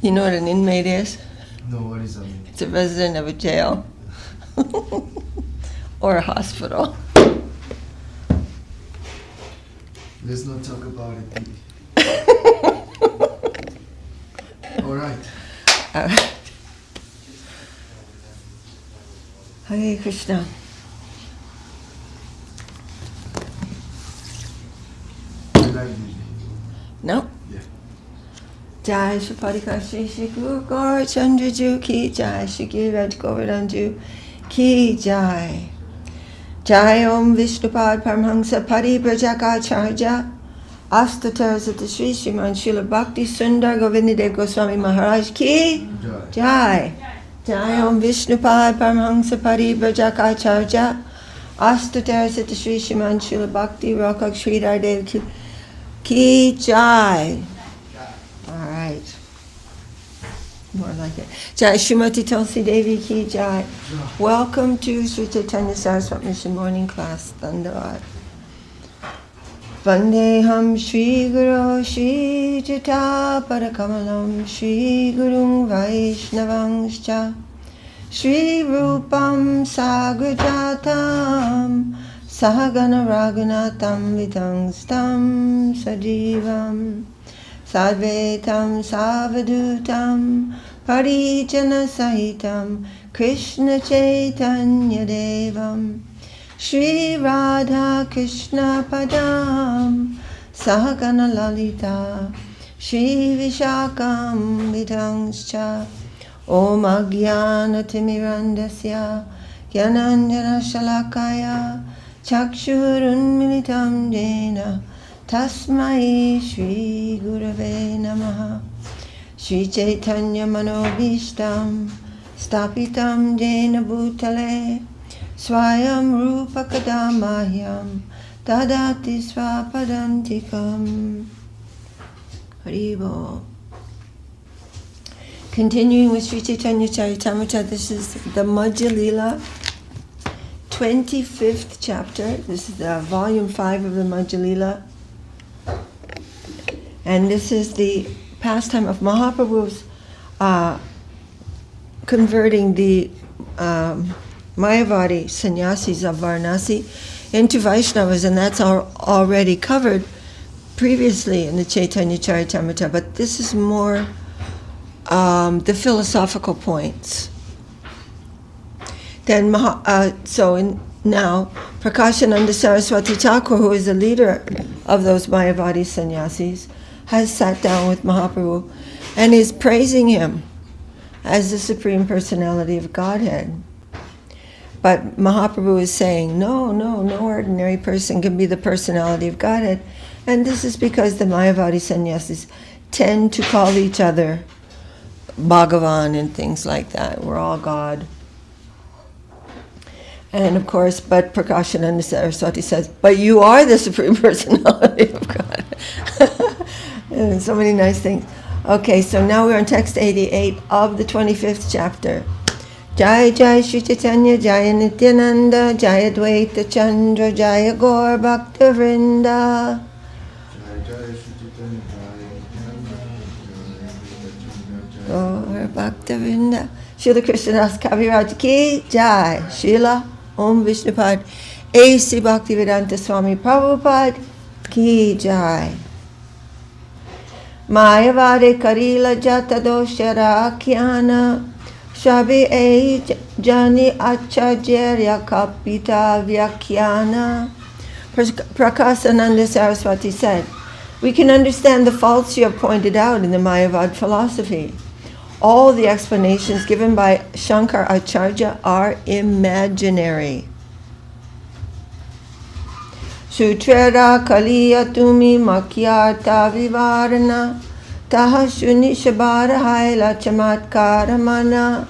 You know what an inmate is? No, what is that? It's a resident of a jail or a hospital. Let's not talk about it. All right. All right. Hare Krishna. No? Yeah. Jai Shri Upadesamrta Shri Guru Gaur Chandra Ju Ki Jai Shri Giriraj Govardhan Ju Ki Jai. Jai Om Vishnupad Paramhansa Paribrajaka Charja Astatarasata Sri Sriman Srila Bhakti Sundar Govindadev Goswami Maharaj Ki Jai. Jai Om Vishnupad Paramhansa Paribrajaka Charja Astatarasata Sri Sriman Srila Bhakti Rakak Sri Devi Ki Jai. All right. More like it. Jai Srimati Tulsi Devi Ki Jai. Welcome to Sri Caitanya Charitamrta Mission Morning Class. Dandavat. Vandeham Shri Guru Shri Jata Parakamalam Shri Gurung Vaishnavangscha Shri Rupam Sagrajatam Sahagana Raghunatam Vitangstam Sajivam Sadvetam Savadutam Parijana Sahitam Krishna Chaitanya Devam Shri Radha Krishna Padam Sahagana Lalita Shri Vishakam Vidangscha Om Agyana Timirandasya Gyananjana Shalakaya Chakshurun Militam Jena Tasmai Shri Gurave Namaha Shri Chaitanya Manobishtam Stapitam Jena Bhutale Swayam Rupa Kadamahyam Dadati Swapadantikam. Haribo. Continuing with Sri Caitanya Charitamrta, this is the Madhya Lila, 25th chapter. This is volume 5 of the Madhya Lila. And this is the pastime of Mahaprabhu's converting the Mayavadi sannyasis of Varanasi into Vaishnavas, and that's already covered previously in the Caitanya Charitamrta, but this is more the philosophical points. Then now Prakashananda Saraswati Thakur, who is the leader of those Mayavadi sannyasis, has sat down with Mahaprabhu and is praising him as the Supreme Personality of Godhead. But Mahaprabhu is saying, no ordinary person can be the personality of Godhead. And this is because the Mayavadi sannyasis tend to call each other Bhagavan and things like that. We're all God. And of course, but Prakashananda Saraswati says, but you are the Supreme Personality of God. And so many nice things. Okay, so now we're on text 88 of the 25th chapter. Jai Jai Shri Chaitanya Jaya Nityananda Jaya Dvaita Chandra Jaya Gaur Bhakta Vrinda. Gaur Bhakta Vrinda. Srila Krsna Das Kaviraj Ki Jai. Srila Om Vishnupad A.C. Bhaktivedanta Swami Prabhupada Ki Jai. Mayavade Karila Jata Doshara Khyana Shabi E Jani Acharya Kapita Vyakhyana. Prakasananda Saraswati said, we can understand the faults you have pointed out in the Mayavad philosophy. All the explanations given by Shankar Acharya are imaginary. Sutrera Kaliya Tumi Makyarta Vivarana Taha Shuni Shabara Haila Chamatkara Mana.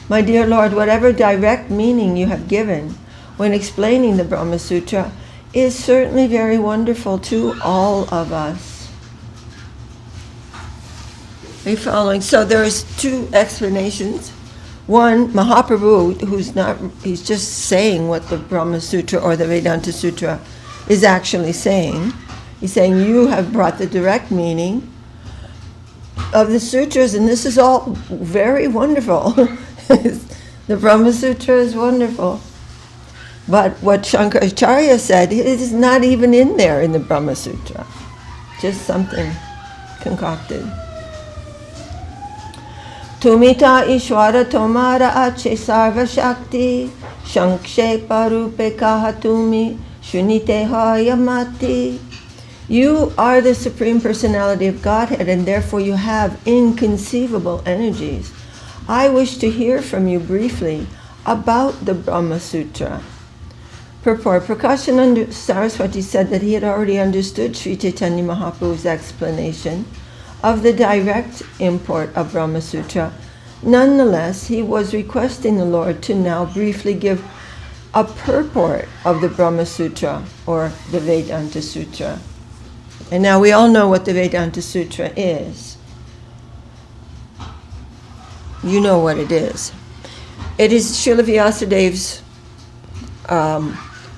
My dear Lord, whatever direct meaning you have given when explaining the Brahma Sutra is certainly very wonderful to all of us. Are you following? So there's two explanations. One, Mahaprabhu, he's just saying what the Brahma Sutra or the Vedanta Sutra is actually saying. He's saying you have brought the direct meaning, of the sutras, and this is all very wonderful. The Brahma Sutra is wonderful. But what Shankaracharya said, it is not even in there in the Brahma Sutra. Just something concocted. Tumita Ishwara Tomara Ache Sarva Shakti Shankshepa Rupe Kahatumi Shunite Hayamati. You are the Supreme Personality of Godhead, and therefore you have inconceivable energies. I wish to hear from you briefly about the Brahma Sutra. Purport. Prakashananda Saraswati said that he had already understood Sri Chaitanya Mahaprabhu's explanation of the direct import of Brahma Sutra. Nonetheless, he was requesting the Lord to now briefly give a purport of the Brahma Sutra, or the Vedanta Sutra. And now we all know what the Vedanta Sutra is. You know what it is. It is Srila Vyasadev's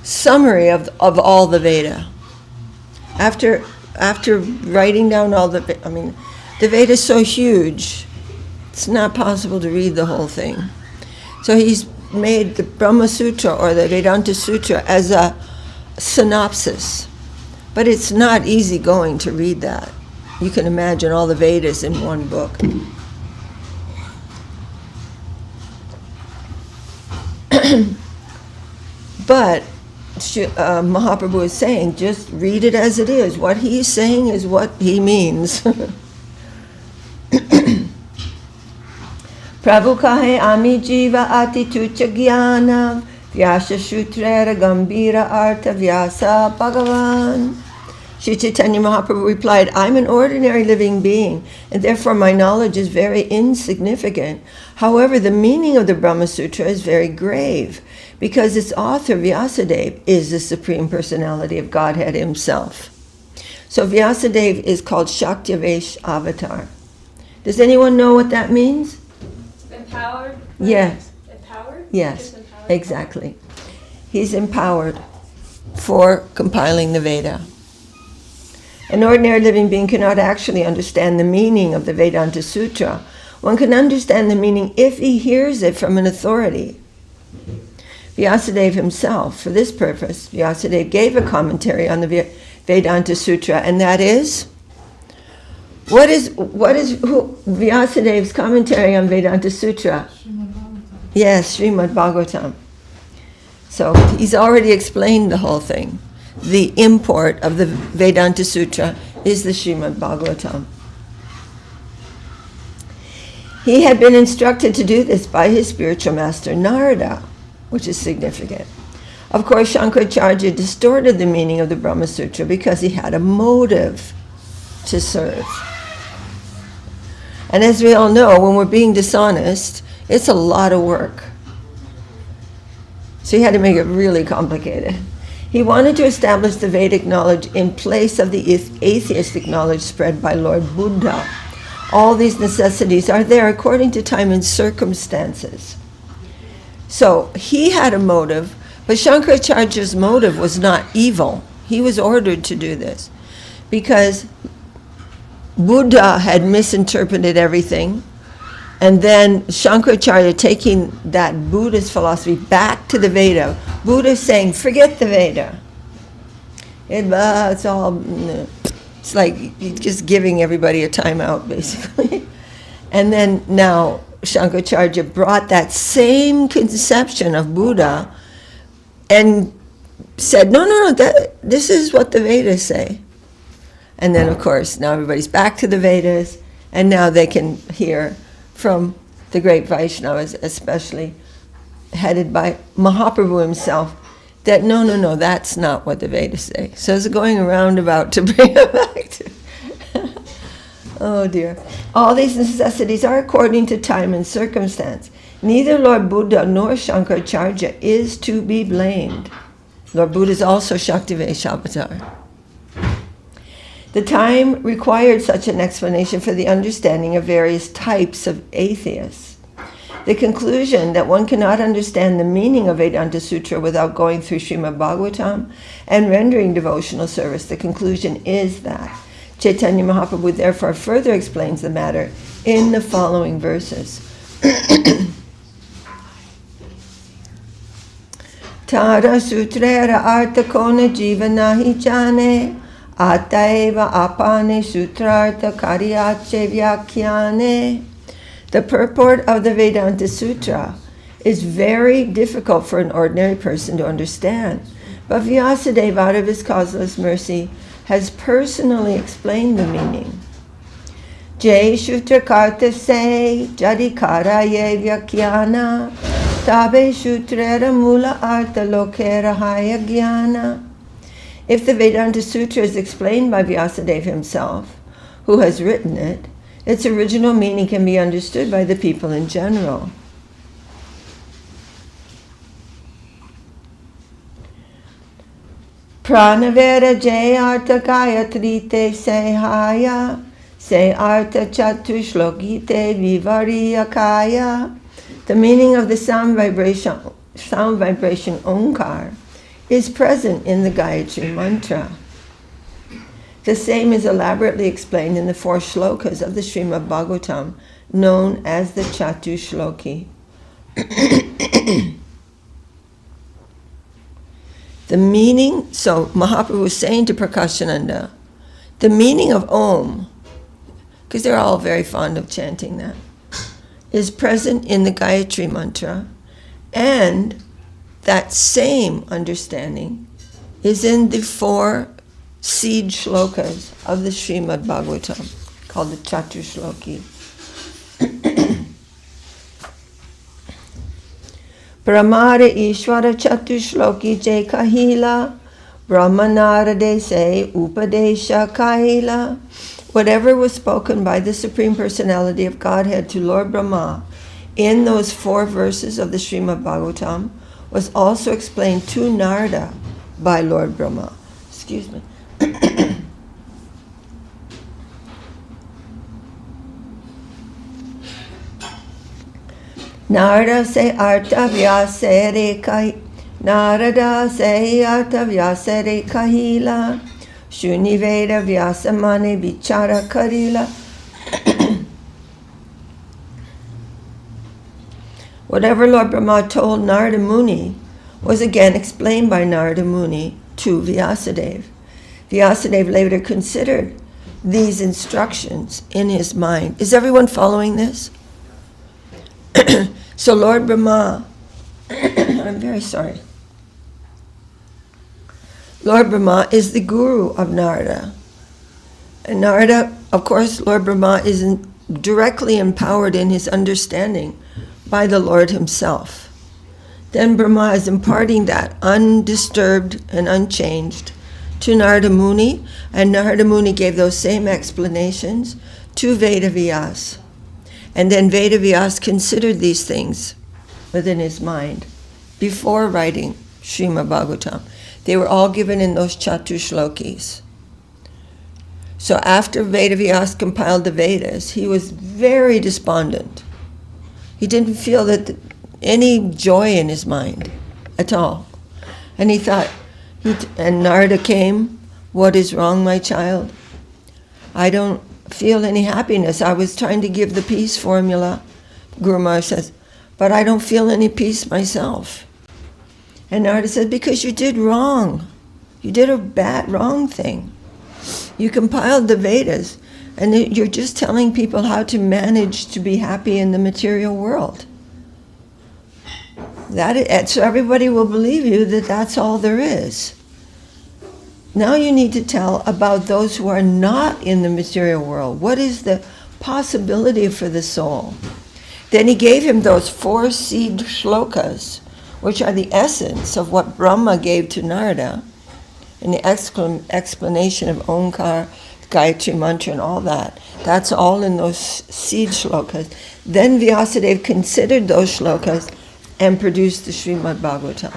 summary of all the Veda. After writing down all the Veda is so huge, it's not possible to read the whole thing. So he's made the Brahma Sutra or the Vedanta Sutra as a synopsis. But it's not easy going to read that. You can imagine all the Vedas in one book. But Mahaprabhu is saying, just read it as it is. What he's saying is what he means. Prabhu kahe ami jiva ati tucha jnana vyasa shutrera gambira artha vyasa bhagavan. Sri Chaitanya Mahaprabhu replied, I'm an ordinary living being, and therefore my knowledge is very insignificant. However, the meaning of the Brahma Sutra is very grave, because its author, Vyasadeva, is the Supreme Personality of Godhead himself. So Vyasadeva is called Shaktivesh Avatar. Does anyone know what that means? Empowered? Yes. Empowered? Yes, Empowered? exactly. He's empowered for compiling the Veda. An ordinary living being cannot actually understand the meaning of the Vedanta Sutra. One can understand the meaning if he hears it from an authority. Vyasadeva himself, for this purpose, Vyasadeva gave a commentary on the Vedanta Sutra, and that is, what is Vyasadeva's commentary on Vedanta Sutra? Yes, Srimad Bhagavatam. So he's already explained the whole thing. The import of the Vedanta Sutra is the Srimad Bhagavatam. He had been instructed to do this by his spiritual master Narada, which is significant. Of course, Shankaracharya distorted the meaning of the Brahma Sutra because he had a motive to serve. And as we all know, when we're being dishonest, it's a lot of work. So he had to make it really complicated. He wanted to establish the Vedic knowledge in place of the atheistic knowledge spread by Lord Buddha. All these necessities are there according to time and circumstances. So he had a motive, but Shankaracharya's motive was not evil. He was ordered to do this because Buddha had misinterpreted everything, and then Shankaracharya taking that Buddhist philosophy back to the Veda. Buddha saying, forget the Veda. It's like just giving everybody a timeout, basically. And then now Shankaracharya brought that same conception of Buddha and said, no, this is what the Vedas say. And then, of course, now everybody's back to the Vedas, and now they can hear from the great Vaishnavas, especially headed by Mahaprabhu himself, that no, that's not what the Vedas say. So it's going around about to bring it back to... Oh dear. All these necessities are according to time and circumstance. Neither Lord Buddha nor Shankaracharya is to be blamed. Lord Buddha is also Shaktivesh Avatar. The time required such an explanation for the understanding of various types of atheists. The conclusion that one cannot understand the meaning of Vedanta Sutra without going through Srimad Bhagavatam and rendering devotional service, the conclusion is that Chaitanya Mahaprabhu therefore further explains the matter in the following verses. Tara sutrera artha kona jiva nahi jane, ataeva apane sutrartha karyache vyakhyane. The purport of the Vedanta Sutra is very difficult for an ordinary person to understand, but Vyasadeva, out of his causeless mercy, has personally explained the meaning. Jai Shutra Karta Se Jadikara Ye Vyakhyana Tabe Shutrera Mula Artha Lokera Haya Jnana. If the Vedanta Sutra is explained by Vyasadeva himself, who has written it, its original meaning can be understood by the people in general. Pranavera Jai Artha Gayatrite Sehaya Se Artha Chatushlokite Vivariya Kaya. The meaning of the sound vibration Onkar is present in the Gayatri mantra. The same is elaborately explained in the 4 shlokas of the Srimad Bhagavatam, known as the Chatushloki. The meaning, so Mahaprabhu was saying to Prakashananda, the meaning of Om, because they're all very fond of chanting that, is present in the Gayatri mantra, and that same understanding is in the 4 seed shlokas of the Srimad Bhagavatam, called the Chatushloki. Brahmare Ishvara Chatushloki Jai Kahila, Brahmanarade Se Upadesha Kahila. Whatever was spoken by the Supreme Personality of Godhead to Lord Brahma in those 4 verses of the Srimad Bhagavatam was also explained to Narada by Lord Brahma. Excuse me. Narada se artha vyasere kahila Shuniveda vyasamane vichara karila. Whatever Lord Brahma told Narada Muni was again explained by Narada Muni to Vyasadeva. Vyasadeva later considered these instructions in his mind. Is everyone following this? So Lord Brahma, I'm very sorry. Lord Brahma is the guru of Narada. And Narada, of course, Lord Brahma is directly empowered in his understanding by the Lord himself. Then Brahma is imparting that undisturbed and unchanged to Narada Muni, and Narada Muni gave those same explanations to Vedavyas. And then Vedavyas considered these things within his mind before writing Srimad Bhagavatam. They were all given in those Chatushlokis. So after Vedavyas compiled the Vedas, he was very despondent. He didn't feel that any joy in his mind at all. And he thought, and Narada came, "What is wrong, my child? I don't feel any happiness. I was trying to give the peace formula," Guru Maharaj says, "but I don't feel any peace myself." And Narada said, "Because you did wrong. You did a wrong thing. You compiled the Vedas, and you're just telling people how to manage to be happy in the material world. So everybody will believe you that that's all there is. Now you need to tell about those who are not in the material world. What is the possibility for the soul?" Then he gave him those 4 seed shlokas, which are the essence of what Brahma gave to Narada, and the explanation of Onkar, Gayatri Mantra, and all that. That's all in those seed shlokas. Then Vyasadeva considered those shlokas and produced the Srimad Bhagavatam.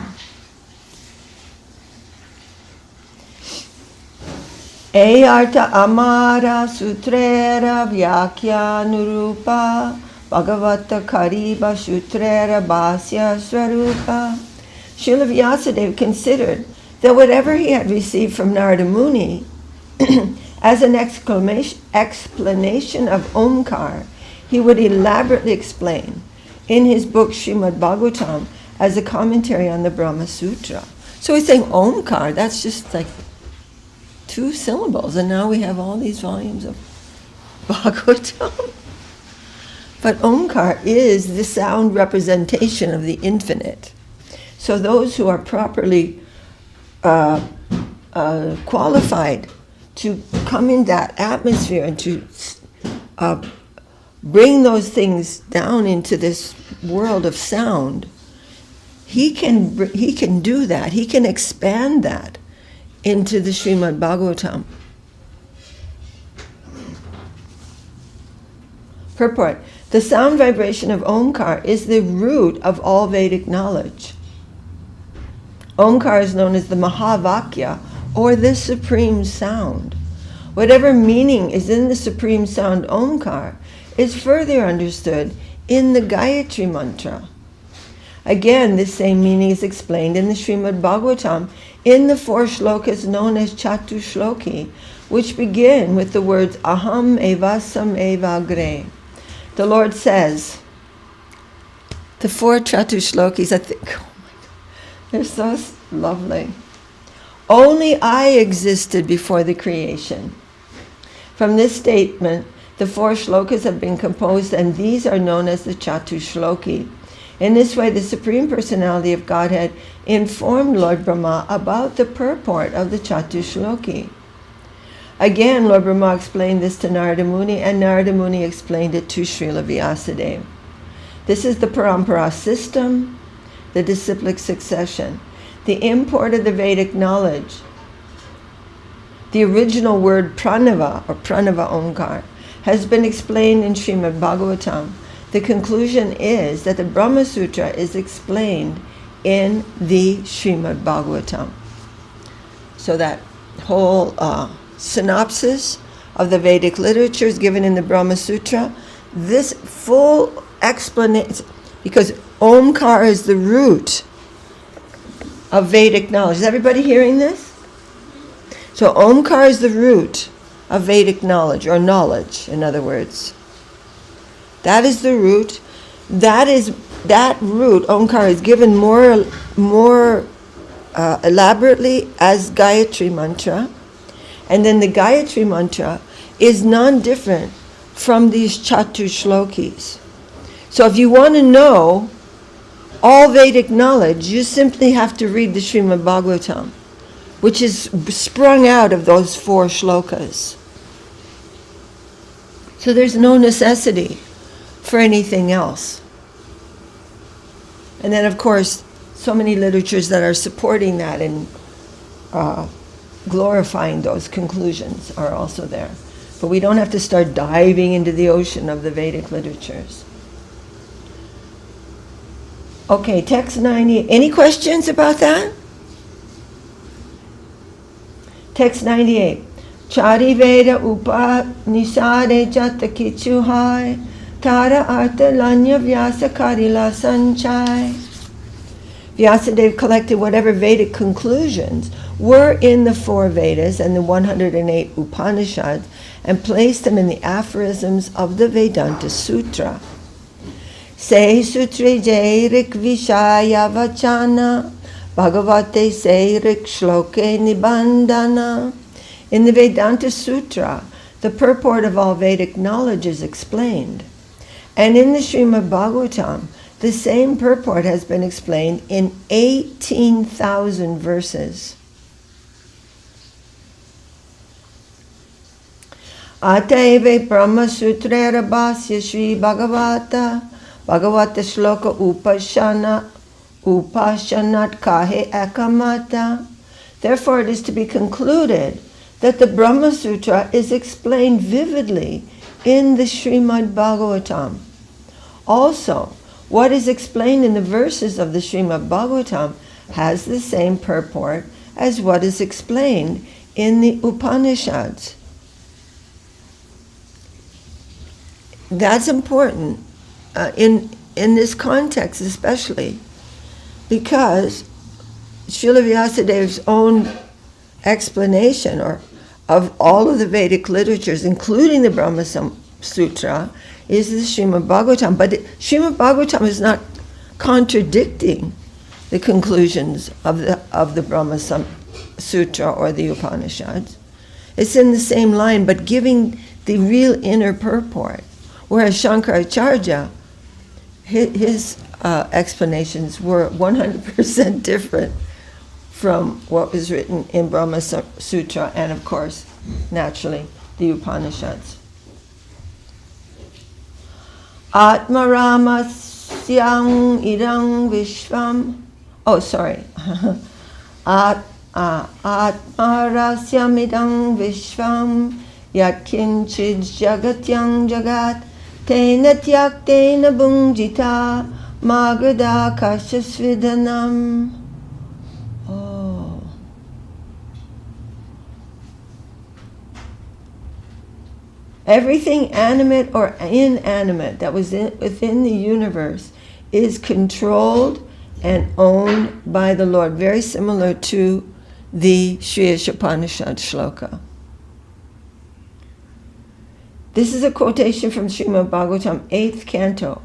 Artha Amara Sutrera Vyakya Nurupa Bhagavata Kariba Sutrera Bhasya Swarupa. Srila Vyasadeva considered that whatever he had received from Narada Muni As an explanation of Omkar, he would elaborately explain in his book Srimad Bhagavatam as a commentary on the Brahma Sutra. So he's saying Omkar, that's just like 2 syllables, and now we have all these volumes of Bhagavatam. But Omkar is the sound representation of the infinite. So those who are properly qualified to come in that atmosphere and to bring those things down into this world of sound, he can do that. He can expand that into the Srimad Bhagavatam. Purport. The sound vibration of Omkar is the root of all Vedic knowledge. Omkar is known as the Mahavakya, or the supreme sound. Whatever meaning is in the supreme sound Omkar is further understood in the Gayatri mantra. Again, this same meaning is explained in the Srimad Bhagavatam in the 4 shlokas known as Chatushloki, which begin with the words Aham evasam evagre. The Lord says, the 4 Chatushlokis, I think, oh my God, they're so lovely. Only I existed before the creation. From this statement, the 4 shlokas have been composed, and these are known as the Chatushloki. In this way, the Supreme Personality of Godhead informed Lord Brahma about the purport of the Chatushloki. Again, Lord Brahma explained this to Narada Muni, and Narada Muni explained it to Srila Vyasadeva. This is the parampara system, the disciplic succession, the import of the Vedic knowledge. The original word pranava, or pranava Omkar, has been explained in Srimad Bhagavatam. The conclusion is that the Brahma Sutra is explained in the Srimad Bhagavatam. So that whole synopsis of the Vedic literature is given in the Brahma Sutra. This full explanation, because Omkar is the root of Vedic knowledge. Is everybody hearing this? So Omkar is the root of Vedic knowledge, or knowledge, in other words. That is the root. That root, Omkar, is given more elaborately as Gayatri mantra. And then the Gayatri mantra is non-different from these Chatushlokis. So if you want to know all Vedic knowledge, you simply have to read the Srimad Bhagavatam, which is sprung out of those 4 shlokas. So there's no necessity for anything else. And then, of course, so many literatures that are supporting that and glorifying those conclusions are also there. But we don't have to start diving into the ocean of the Vedic literatures. Okay, text 90. Any questions about that? Text 98. Chari Veda Upanishade Jata Kichuhai Tara Artha Lanya Vyasa Karila Sanchai. Vyasadeva collected whatever Vedic conclusions were in the 4 Vedas and the 108 Upanishads and placed them in the aphorisms of the Vedanta Sutra. Se Sutri Jai Rik Vishaya Vachana Bhagavate Se Rik Shloke Nibandana. In the Vedanta Sutra, the purport of all Vedic knowledge is explained. And in the Srimad Bhagavatam, the same purport has been explained in 18,000 verses. Ataive Brahma Sutra Rabhasya Sri Bhagavata Shloka Upashanat Kahe Akamata. Therefore, it is to be concluded that the Brahma Sutra is explained vividly in the Srimad Bhagavatam. Also, what is explained in the verses of the Srimad Bhagavatam has the same purport as what is explained in the Upanishads. That's important in this context especially, because Srila Vyasadeva's own explanation or of all of the Vedic literatures, including the Brahma Sutra, is the Srimad Bhagavatam. But Srimad Bhagavatam is not contradicting the conclusions of the Brahma Sutra or the Upanishads. It's in the same line, but giving the real inner purport. Whereas Shankaracharya, his explanations were 100% different from what was written in Brahma Sutra and, of course, naturally, the Upanishads. Atmaramasyaṁ idang vishvam. Oh, sorry. Atmarasyam idang vishvam yat kinchid jagatyang jagat tena tyaktena bhunjita magada kashasvidanam. Oh. Everything animate or inanimate that was within the universe is controlled and owned by the Lord. Very similar to the Sri Upanishad shloka. This is a quotation from Srimad Bhagavatam, 8th canto.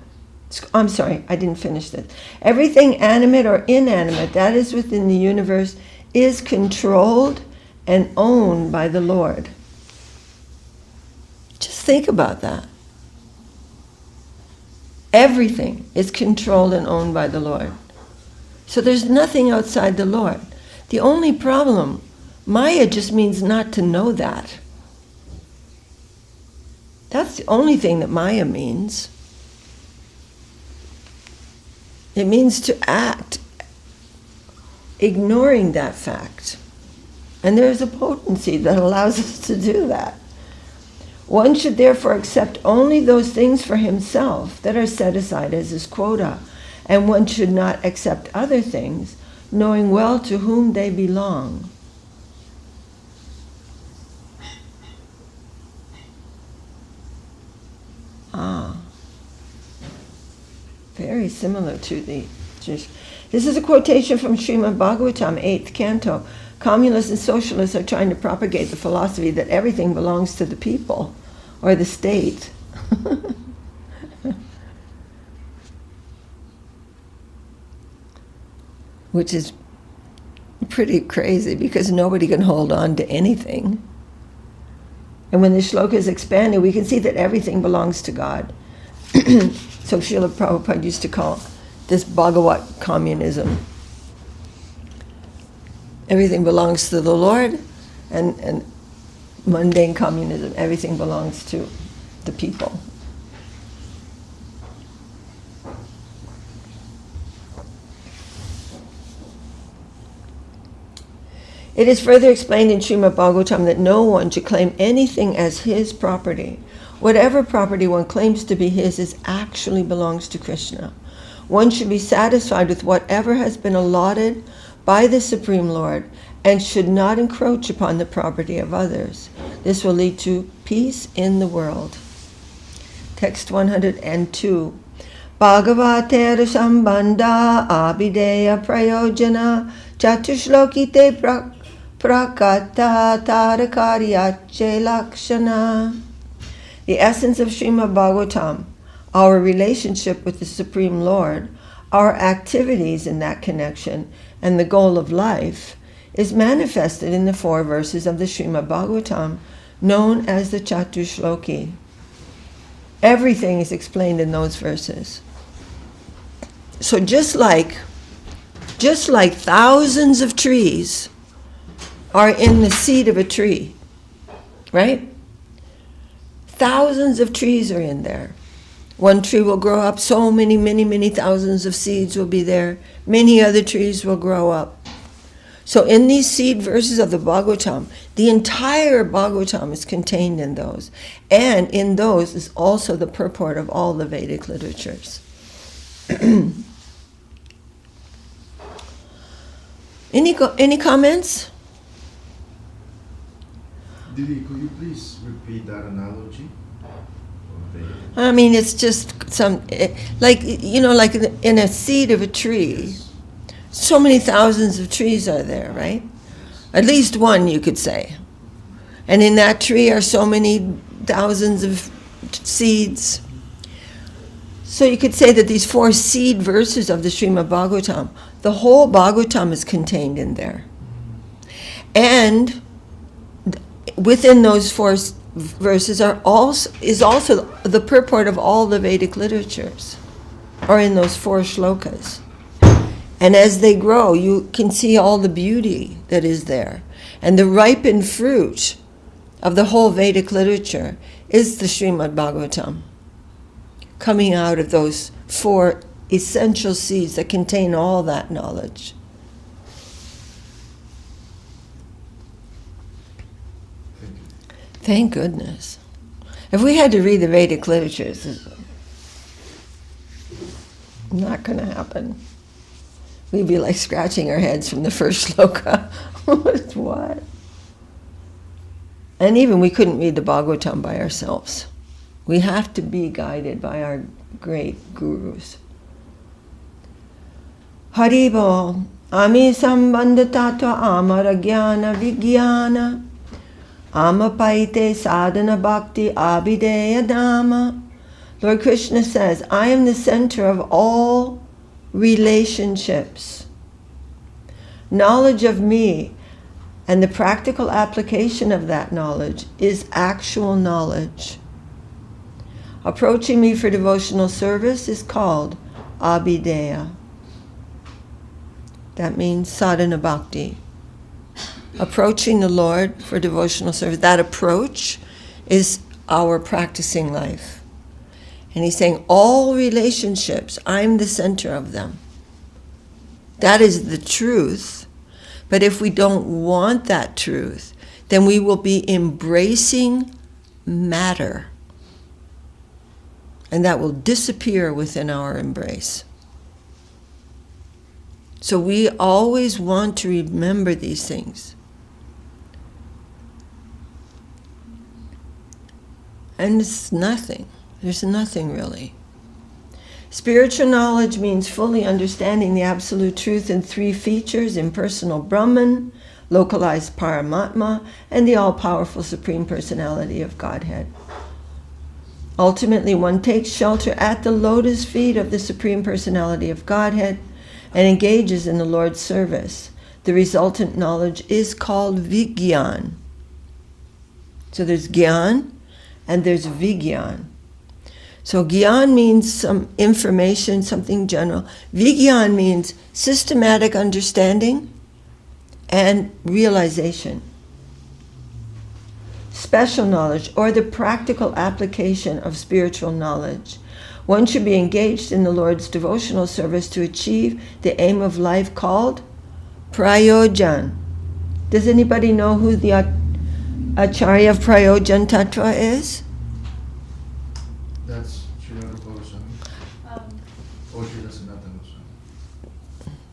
I'm sorry, I didn't finish this. Everything animate or inanimate that is within the universe is controlled and owned by the Lord. Just think about that. Everything is controlled and owned by the Lord. So there's nothing outside the Lord. The only problem, Maya just means not to know that. That's the only thing that Maya means. It means to act, ignoring that fact. And there's a potency that allows us to do that. One should therefore accept only those things for himself that are set aside as his quota, and one should not accept other things, knowing well to whom they belong. Very similar to the... This is a quotation from Srimad Bhagavatam, 8th canto. Communists and socialists are trying to propagate the philosophy that everything belongs to the people or the state. Which is pretty crazy because nobody can hold on to anything. And when the shloka is expanded, we can see that everything belongs to God. So Srila Prabhupada used to call this Bhagavat communism. Everything belongs to the Lord, and mundane communism, everything belongs to the people. It is further explained in Srimad Bhagavatam that no one should claim anything as his property. Whatever property one claims to be his actually belongs to Krishna. One should be satisfied with whatever has been allotted by the Supreme Lord and should not encroach upon the property of others. This will lead to peace in the world. Text 102. Bhagavater sambandha abhideya prayojana chatushlokite prakata tarakaryache lakshana. The essence of Srimad Bhagavatam, our relationship with the Supreme Lord, our activities in that connection, and the goal of life, is manifested in the 4 verses of the Srimad Bhagavatam, known as the Chatushloki. Everything is explained in those verses. So just like thousands of trees are in the seed of a tree, right? Thousands of trees are in there. One tree will grow up, so many thousands of seeds will be there. Many other trees will grow up. So in these seed verses of the Bhagavatam, the entire Bhagavatam is contained in those. And in those is also the purport of all the Vedic literatures. Any comments? Devi, could you please repeat that analogy? I mean, it's just like in a seed of a tree, so many thousands of trees are there, right? At least one, you could say. And in that tree are so many thousands of seeds. So you could say that these 4 seed verses of the Srimad Bhagavatam, the whole Bhagavatam is contained in there. And within those 4 verses is also the purport of all the Vedic literatures, or in those 4 shlokas. And as they grow, you can see all the beauty that is there. And the ripened fruit of the whole Vedic literature is the Srimad Bhagavatam, coming out of those 4 essential seeds that contain all that knowledge. Thank goodness. If we had to read the Vedic literature, this is not going to happen. We'd be like scratching our heads from the first shloka. What? And even we couldn't read the Bhagavatam by ourselves. We have to be guided by our great gurus. Haribol, Ami Sambandha Tattva Amara Jnana Vijnana Amapaite Sadhana Bhakti Abhideya Dhamma. Lord Krishna says, I am the center of all relationships. Knowledge of me and the practical application of that knowledge is actual knowledge. Approaching me for devotional service is called Abhideya. That means sadhana bhakti. Approaching the Lord for devotional service. That approach is our practicing life. And he's saying all relationships, I'm the center of them. That is the truth. But if we don't want that truth, then we will be embracing matter. And that will disappear within our embrace. So we always want to remember these things. And it's nothing. There's nothing really. Spiritual knowledge means fully understanding the absolute truth in 3 features: impersonal Brahman, localized Paramatma, and the all-powerful Supreme Personality of Godhead. Ultimately, one takes shelter at the lotus feet of the Supreme Personality of Godhead and engages in the Lord's service. The resultant knowledge is called Vigyan. So there's Gyan and there's Vigyan. So Gyan means some information, something general. Vigyan means systematic understanding and realization. Special knowledge, or the practical application of spiritual knowledge. One should be engaged in the Lord's devotional service to achieve the aim of life called Prayojan. Does anybody know who the Acharya of Prayojan Tattva is? That's Srila Rupa Goswami. Or Srila Sanatana Goswami.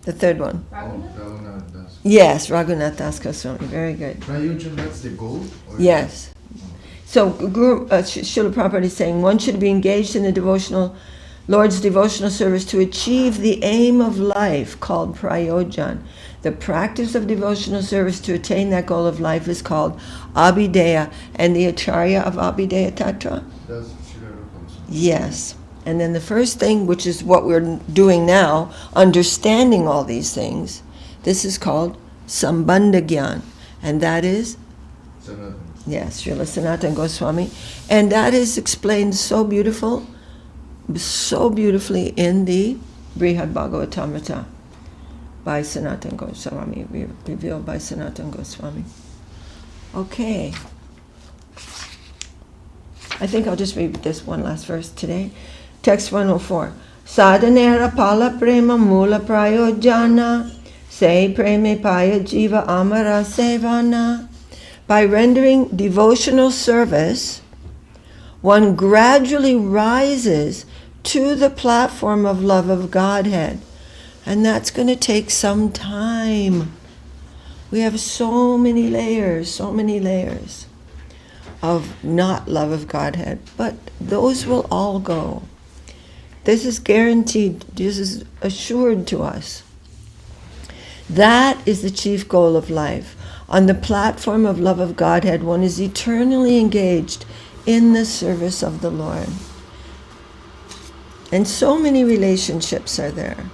The third one. Raghunath Das. Yes, Raghunath Das Goswami. Very good. Prayojan, that's the goal? Yes. So Srila Prabhupada is saying one should be engaged in the Lord's devotional service to achieve the aim of life called Prayojan. The practice of devotional service to attain that goal of life is called Abhideya. And the Acharya of Abhideya Tattva? That's Srila Rupa Goswami. Yes. And then the first thing, which is what we're doing now, understanding all these things, this is called Sambandha Gyan. And that is? Sanatana. Yes, Srila Sanatana Goswami. And that is explained so beautifully in the Brihad Bhagavatamrta by Sanatana Goswami, revealed by Sanatana Goswami. Okay. I think I'll just read this one last verse today. Text 104. Sadhanera pala prema mula prayojana se preme paya jiva amara sevana. By rendering devotional service, one gradually rises to the platform of love of Godhead. And that's going to take some time. We have so many layers of not love of Godhead. But those will all go. This is guaranteed, this is assured to us. That is the chief goal of life. On the platform of love of Godhead, one is eternally engaged in the service of the Lord. And so many relationships are there.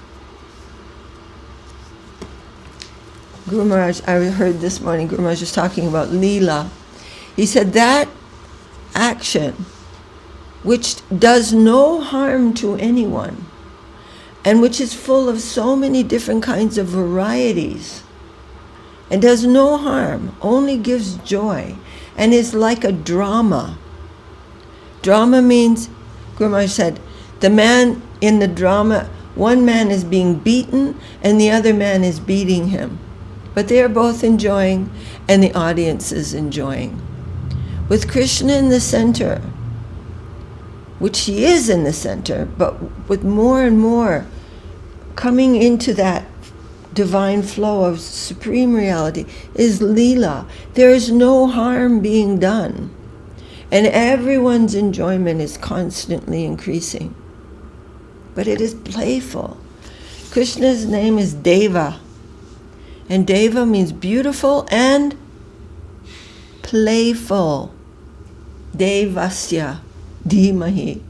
Guru Maharaj, I heard this morning, Guru Maharaj was talking about Leela. He said that action, which does no harm to anyone, and which is full of so many different kinds of varieties, and does no harm, only gives joy, and is like a drama. Drama means, Guru Maharaj said, the man in the drama, one man is being beaten, and the other man is beating him. But they are both enjoying, and the audience is enjoying. With Krishna in the center, which he is in the center, but with more and more coming into that divine flow of supreme reality, is Leela. There is no harm being done. And everyone's enjoyment is constantly increasing. But it is playful. Krishna's name is Deva. And Deva means beautiful and playful. Devasya Dhimahi.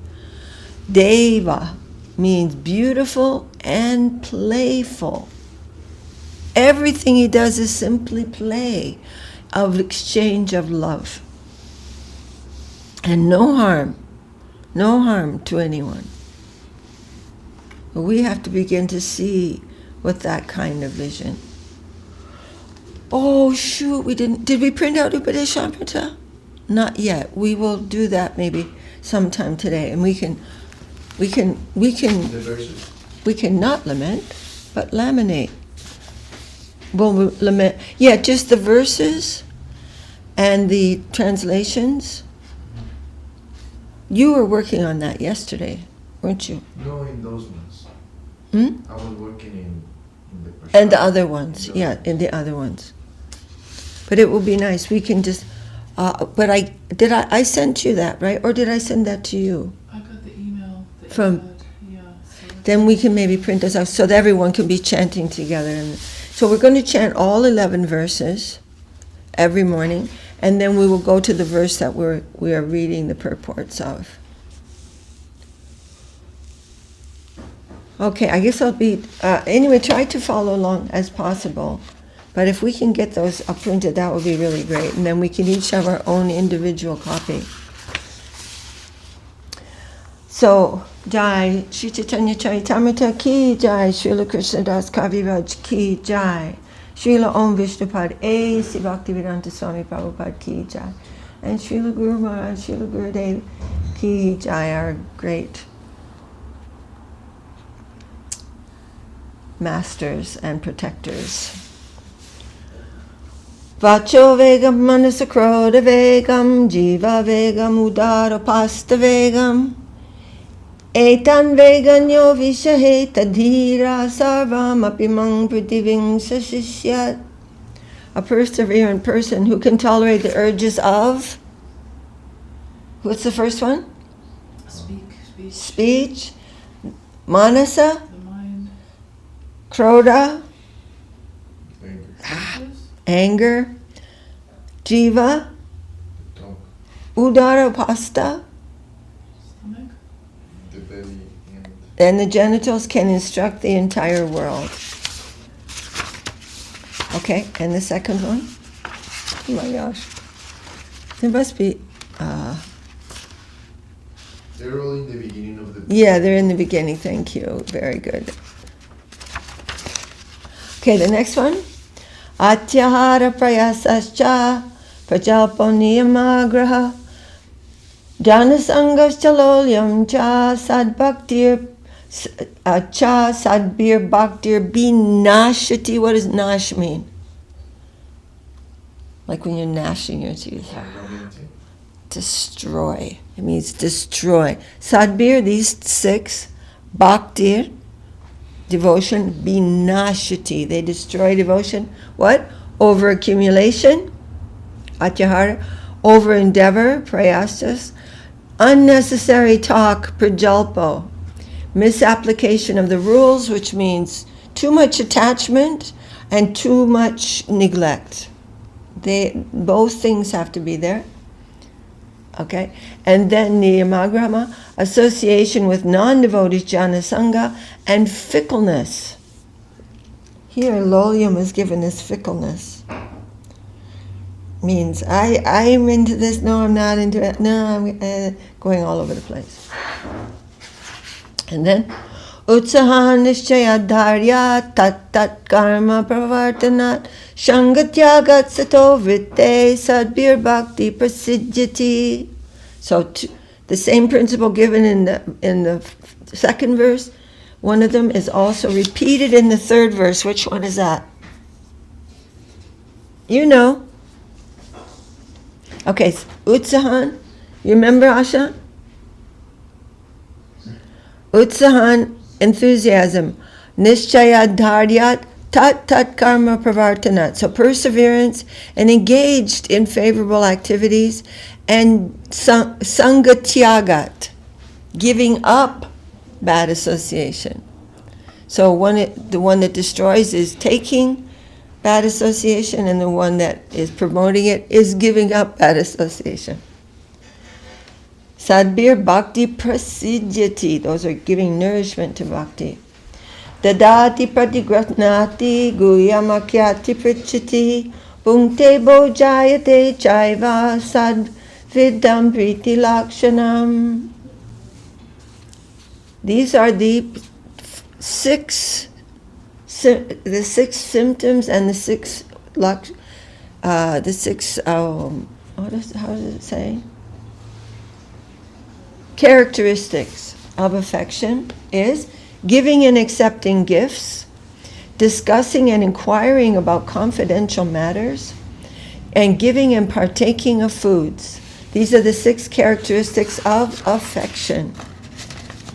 Deva means beautiful and playful. Everything he does is simply play of exchange of love. And no harm to anyone. But we have to begin to see with that kind of vision. Oh shoot, did we print out Upadesamrta? Not yet. We will do that maybe sometime today, and we can The verses. we can not lament, but laminate. Well, we lament, yeah, just the verses and the translations. You were working on that yesterday, weren't you? No, in those ones. I was working in the And the other ones, yeah, in the other ones. But it will be nice. We can just. But I sent you that, right? Or did I send that to you? I got the email. From. Yeah. So Then we can maybe print those out so that everyone can be chanting together. And so we're going to chant all 11 verses every morning, and then we will go to the verse that we are reading the purports of. Okay, I guess I'll be, anyway, try to follow along as possible. But if we can get those printed, that would be really great. And then we can each have our own individual copy. So, Jai, Sri Caitanya Charitamrta ki Jai, Srila Krsna Das Kaviraj ki Jai, Srila Om Vishnupad A. Si Bhaktivedanta Swami Prabhupada ki Jai, and Srila Guru Maharaj, Srila Gurudev ki Jai, our great masters and protectors. Vacho vegam manasakroda vegam, jiva vegam udarapasta vegam, etan veganyo vishahe tadhira sarvam apimang pruthiving sashishyat. A perseverant person who can tolerate the urges of, what's the first one? Speech. Manasa. the mind. Krodha. Anger. Anger. Jiva. Tongue. Udarapasta. Stomach. The belly. And the genitals can instruct the entire world. Okay, and the second one? Oh my gosh. There must be, They're all in the beginning of the. yeah, they're in the beginning, thank you. Very good. Okay, the next one. Atyahara prayasascha prajalpo niyamagraha janasangas chalolyam cha sadbhaktir cha sadbir bhaktir binashati. What does nash mean? Like when you're gnashing your teeth. Destroy. It means destroy. Sadbir, these 6. Bhaktir, devotion. Binashati, they destroy devotion. What? Over accumulation. Atyahara, over endeavor. Prayasas. Unnecessary talk. Prajalpo, misapplication of the rules, which means too much attachment and too much neglect. Both things have to be there. Okay? And then niyamagrama, association with non-devotees, jnana sangha, and fickleness. Here, lolyam is given as fickleness. Means, I'm into this, no, I'm not into it, no, I'm going all over the place. And then, utsaha nishchaya dharya tat karma pravartanat shangatyagat sato vritte sadbir bhakti prasidyati. So the same principle given in the second verse, one of them is also repeated in the third verse. Which one is that? You know. Okay, utsahan. You remember, Asha? Utsahan, enthusiasm. Nishchaya dharyat tat karma pravartanat. So perseverance and engaged in favorable activities, and sangatyagat, giving up bad association. So the one that destroys is taking bad association, and the one that is promoting it is giving up bad association. Sadbir bhakti prasidyati, those are giving nourishment to bhakti. Dadati pratigratnati guyamakyati prichati punkte bojayate chaiva sadvidam priti lakshanam. These are the six symptoms and how does it say? Characteristics of affection is giving and accepting gifts, discussing and inquiring about confidential matters, and giving and partaking of foods. These are the 6 characteristics of affection.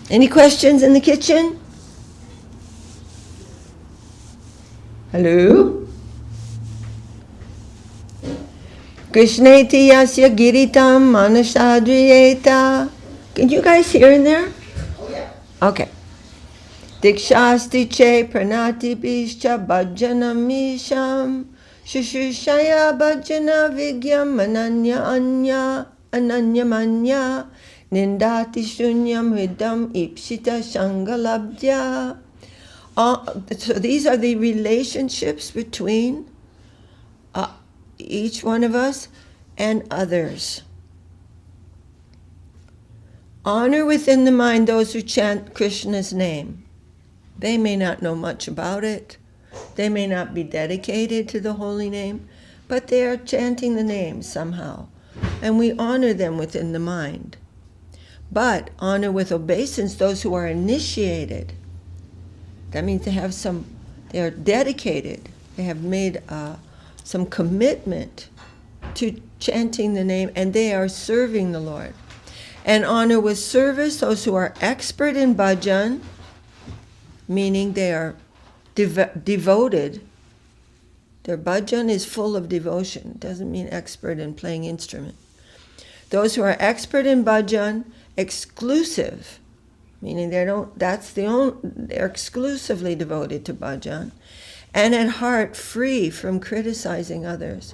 Any questions in the kitchen? Hello? Krishneti yasya giritam manashadriyeta. Can you guys hear in there? Oh yeah. Okay. Dikshasti che pranati bishcha bhajanam misham shushushaya bhajana vigyam ananya manya nindati shunyam hridam ipsita shangalabdya. So these are the relationships between each one of us and others. Honor within the mind those who chant Krishna's name. They may not know much about it. They may not be dedicated to the holy name, but they are chanting the name somehow. And we honor them within the mind. But honor with obeisance those who are initiated. That means they are dedicated. They have made some commitment to chanting the name, and they are serving the Lord. And honor with service those who are expert in bhajan, meaning they are devoted. Their bhajan is full of devotion. It doesn't mean expert in playing instrument. Those who are expert in bhajan, exclusive, meaning they're exclusively devoted to bhajan, and at heart free from criticizing others.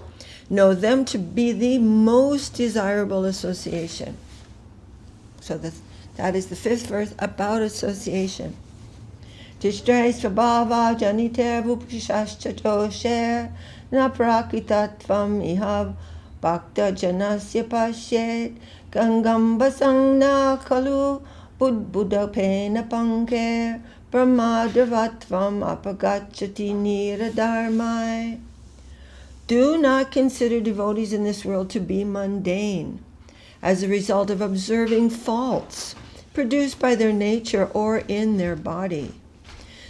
Know them to be the most desirable association. So that is the 5th verse about association. Tishtrai svabhava janiter vupishashchatosher na prakitatvam ihav bhakta janasya pashet gangam basang na kalu buddhapena panker brahmadravatvam apagachati niradharmai. Do not consider devotees in this world to be mundane, as a result of observing faults produced by their nature or in their body.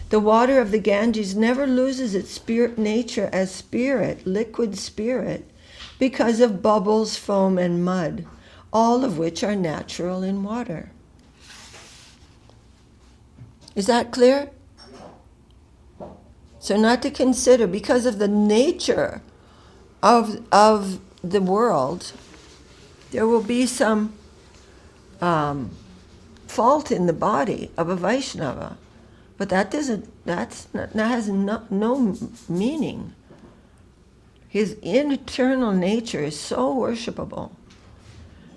The water of the Ganges never loses its spirit nature as spirit, liquid spirit, because of bubbles, foam, and mud, all of which are natural in water. Is that clear? So not to consider, because of the nature of the world, there will be some fault in the body of a Vaishnava, but that has no meaning. His internal nature is so worshipable.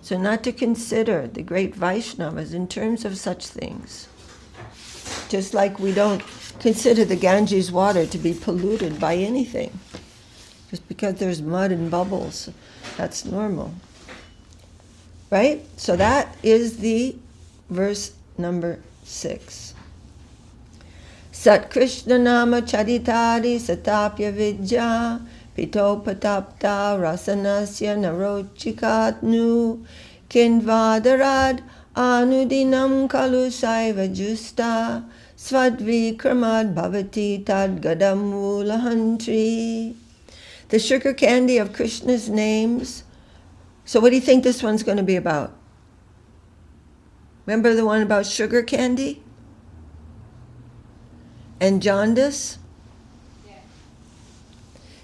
So not to consider the great Vaishnavas in terms of such things. Just like we don't consider the Ganges water to be polluted by anything. Just because there's mud and bubbles, that's normal. Right? So that is the verse number 6. Sat Krishna Nama Charitari Satapya Vidya Pitopatapta Rasanasya Narochikatnu Kinvadarad Anudinam Kalu Saiva Justa Svadvikramad Bhavati Tad Gadam Mulahantri. The sugar candy of Krishna's names. So what do you think this one's going to be about? Remember the one about sugar candy? And jaundice? Yeah.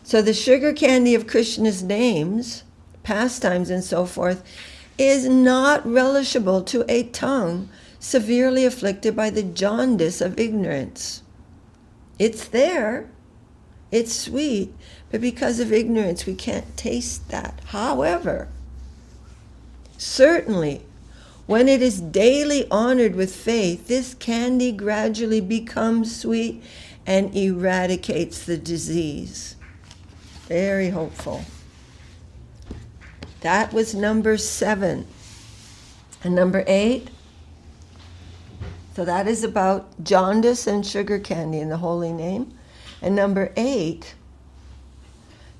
So the sugar candy of Krishna's names, pastimes and so forth, is not relishable to a tongue severely afflicted by the jaundice of ignorance. It's there, it's sweet, but because of ignorance we can't taste that. However, certainly, when it is daily honored with faith, this candy gradually becomes sweet and eradicates the disease. Very hopeful. That was number 7. And number 8, so that is about jaundice and sugar candy in the holy name. And number 8,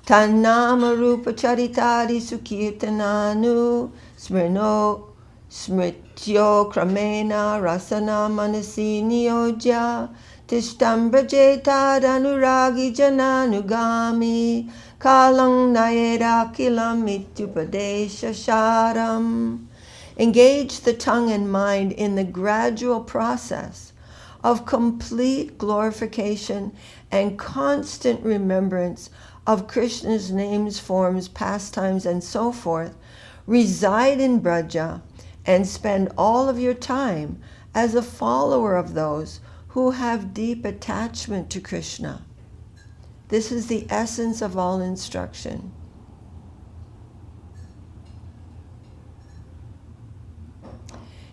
Tannama Rupa Charitari Sukirtananu Smrno Smrityo Kramena Rasana Manasi Niyojya Tishtam Brajeta Anuragi Jananugami Kalang Nayera Kilam Ityupadesha Sharam. Engage the tongue and mind in the gradual process of complete glorification and constant remembrance of Krishna's names, forms, pastimes, and so forth. Reside in Braja and spend all of your time as a follower of those who have deep attachment to Krishna. This is the essence of all instruction.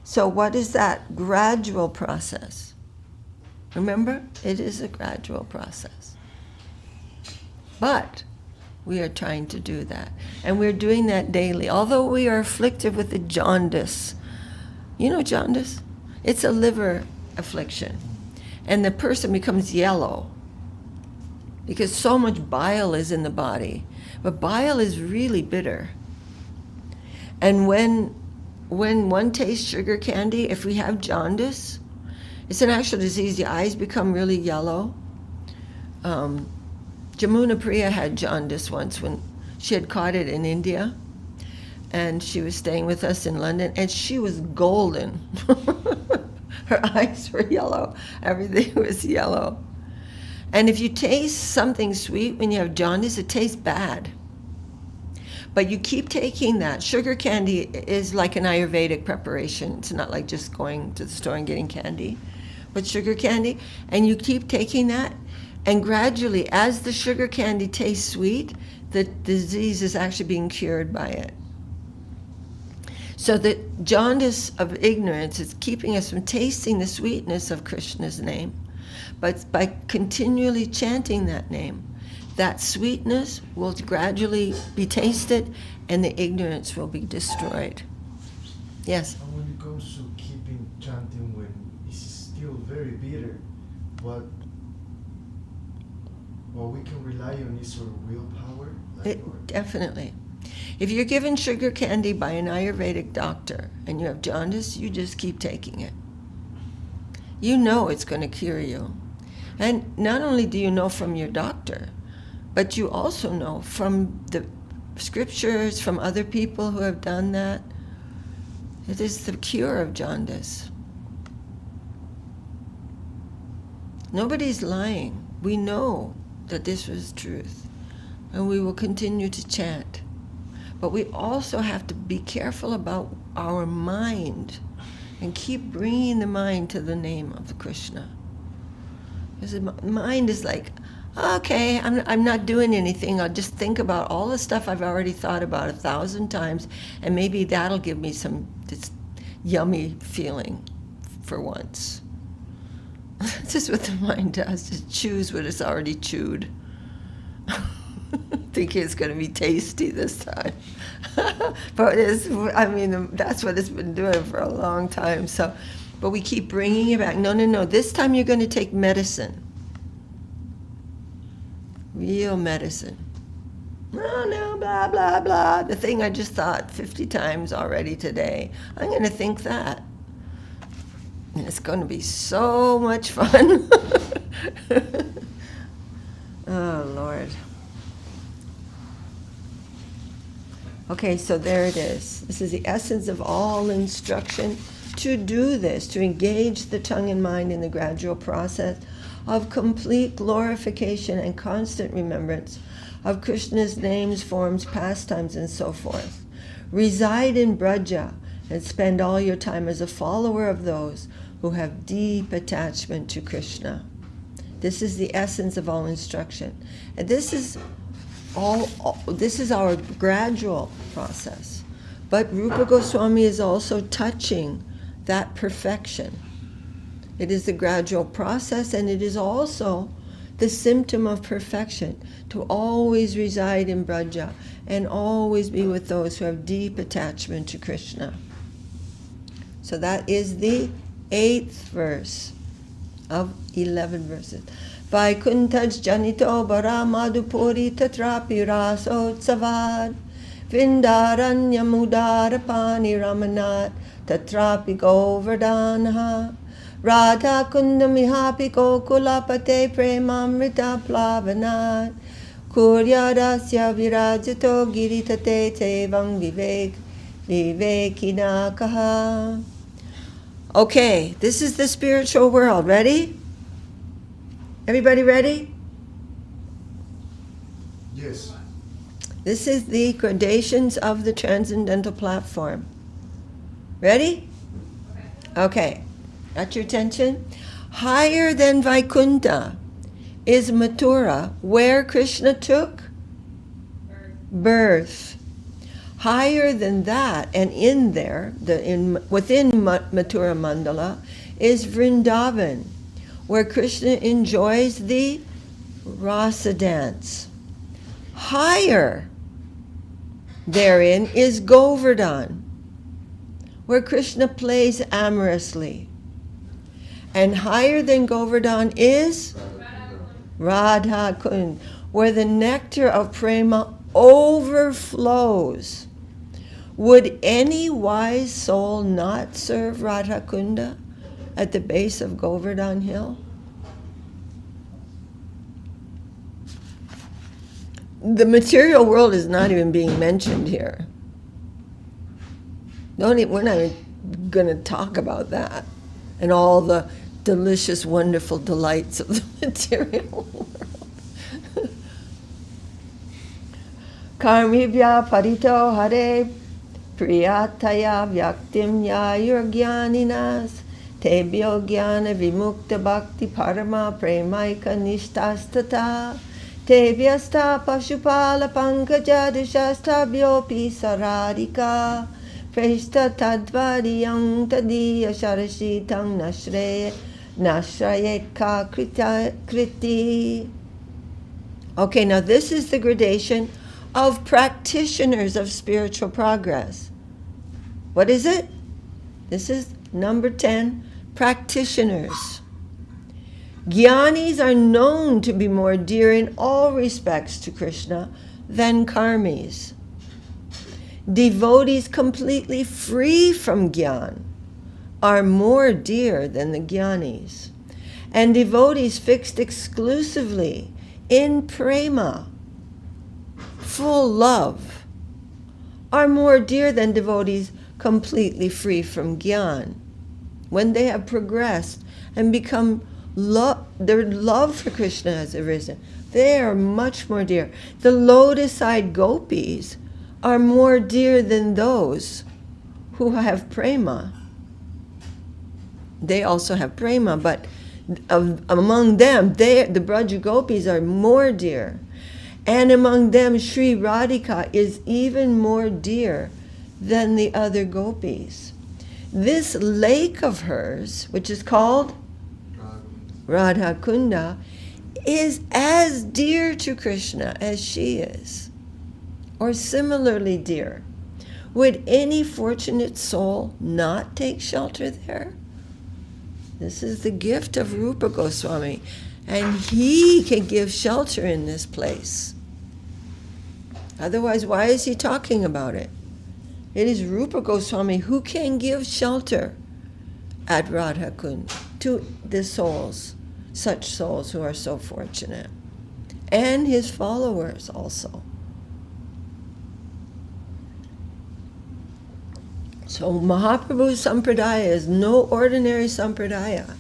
So what is that gradual process? Remember, it is a gradual process. But we are trying to do that. And we're doing that daily. Although we are afflicted with the jaundice. You know jaundice? It's a liver affliction. And the person becomes yellow because so much bile is in the body. But bile is really bitter. And when one tastes sugar candy, if we have jaundice, it's an actual disease. The eyes become really yellow. Jamuna Priya had jaundice once when she had caught it in India, and she was staying with us in London, and she was golden. Her eyes were yellow. Everything was yellow. And if you taste something sweet when you have jaundice, it tastes bad. But you keep taking that. Sugar candy is like an Ayurvedic preparation. It's not like just going to the store and getting candy, but sugar candy. And you keep taking that, and gradually, as the sugar candy tastes sweet, the disease is actually being cured by it. So the jaundice of ignorance is keeping us from tasting the sweetness of Krishna's name. But by continually chanting that name, that sweetness will gradually be tasted and the ignorance will be destroyed. Yes? And when it comes to keeping chanting when it's still very bitter, what we can rely on is our willpower? Definitely. If you're given sugar candy by an Ayurvedic doctor and you have jaundice, you just keep taking it. You know it's going to cure you. And not only do you know from your doctor, but you also know from the scriptures, from other people who have done that. It is the cure of jaundice. Nobody's lying. We know that this was truth, and we will continue to chant. But we also have to be careful about our mind and keep bringing the mind to the name of Krishna. Because the mind is like, okay, I'm not doing anything. I'll just think about all the stuff I've already thought about 1,000 times, and maybe that'll give me this yummy feeling for once. This is what the mind does, just chews what it's already chewed. Thinking it's going to be tasty this time. But that's what it's been doing for a long time. So, but we keep bringing it back. No, this time you're going to take medicine. Real medicine. No, blah, blah, blah. The thing I just thought 50 times already today. I'm going to think that. And it's going to be so much fun. Oh, Lord. Okay, so there it is. This is the essence of all instruction to do this, to engage the tongue and mind in the gradual process of complete glorification and constant remembrance of Krishna's names, forms, pastimes, and so forth. Reside in Braja and spend all your time as a follower of those who have deep attachment to Krishna. This is the essence of all instruction. And this is our gradual process. But Rupa Goswami is also touching that perfection. It is the gradual process, and it is also the symptom of perfection, to always reside in Braja and always be with those who have deep attachment to Krishna. So that is the 8th verse of 11 verses. Vaikuntaj janito bara madhupuri tatrapi rasotsavad vindaranya mudarapani ramanat tatrapi govardhanha radha kundamihapi kokulapate premamrita plavanat kuryadasya virajito giritate tevam vivekinakaha. Okay, this is the spiritual world. Ready? Everybody ready? Yes. This is the gradations of the transcendental platform. Ready? Okay. Got your attention? Higher than Vaikuntha is Mathura, where Krishna took birth. Higher than that, and in there, within Mathura Mandala, is Vrindavan, where Krishna enjoys the rasa dance. Higher therein is Govardhan, where Krishna plays amorously. And higher than Govardhan is Radha Kund, where the nectar of prema overflows. Would any wise soul not serve Radha Kunda at the base of Govardhan Hill? The material world is not even being mentioned here. We're not even going to talk about that and all the delicious, wonderful delights of the material world. Karmibhya parito hare priyataya vyaktim yayurgyaninas tebhyo jnana vimukta bhakti parama premaika nishtastata tevyasta pashupala pankaja dishastabhyopi saradika preshta tadvariyam tadiya sharashitang nashrayeka kriti. Okay, now this is the gradation of practitioners of spiritual progress. What is it? This is number 10, practitioners. Jnanis are known to be more dear in all respects to Krishna than karmis. Devotees completely free from jnana are more dear than the jnanis. And devotees fixed exclusively in prema, full love, are more dear than devotees completely free from jnana. When they have progressed and become their love for Krishna has arisen, they are much more dear. The lotus-eyed gopis are more dear than those who have prema. They also have prema, but Among them, the Braja Gopis are more dear. And among them, Sri Radhika is even more dear than the other gopis. This lake of hers, which is called Radha Kunda, is as dear to Krishna as she is, or similarly dear. Would any fortunate soul not take shelter there? This is the gift of Rupa Goswami, and he can give shelter in this place. Otherwise, why is he talking about it? It is Rupa Goswami who can give shelter at Radha Kund to the souls, such souls who are so fortunate, and his followers also. So Mahaprabhu's Sampradaya is no ordinary Sampradaya.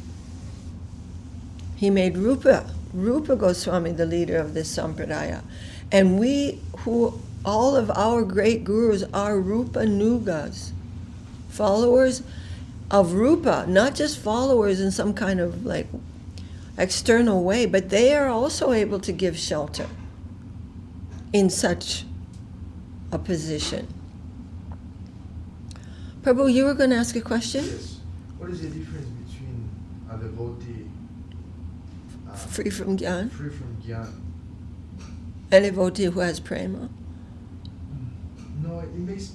He made Rupa Goswami the leader of this Sampradaya. And we, who all of our great gurus are Rupa Nugas, followers of Rupa, not just followers in some kind of like external way, but they are also able to give shelter in such a position. Prabhu, you were going to ask a question? Yes. What is the difference between a devotee Free from Gyan? free from Gyan? A devotee who has prema? No, it makes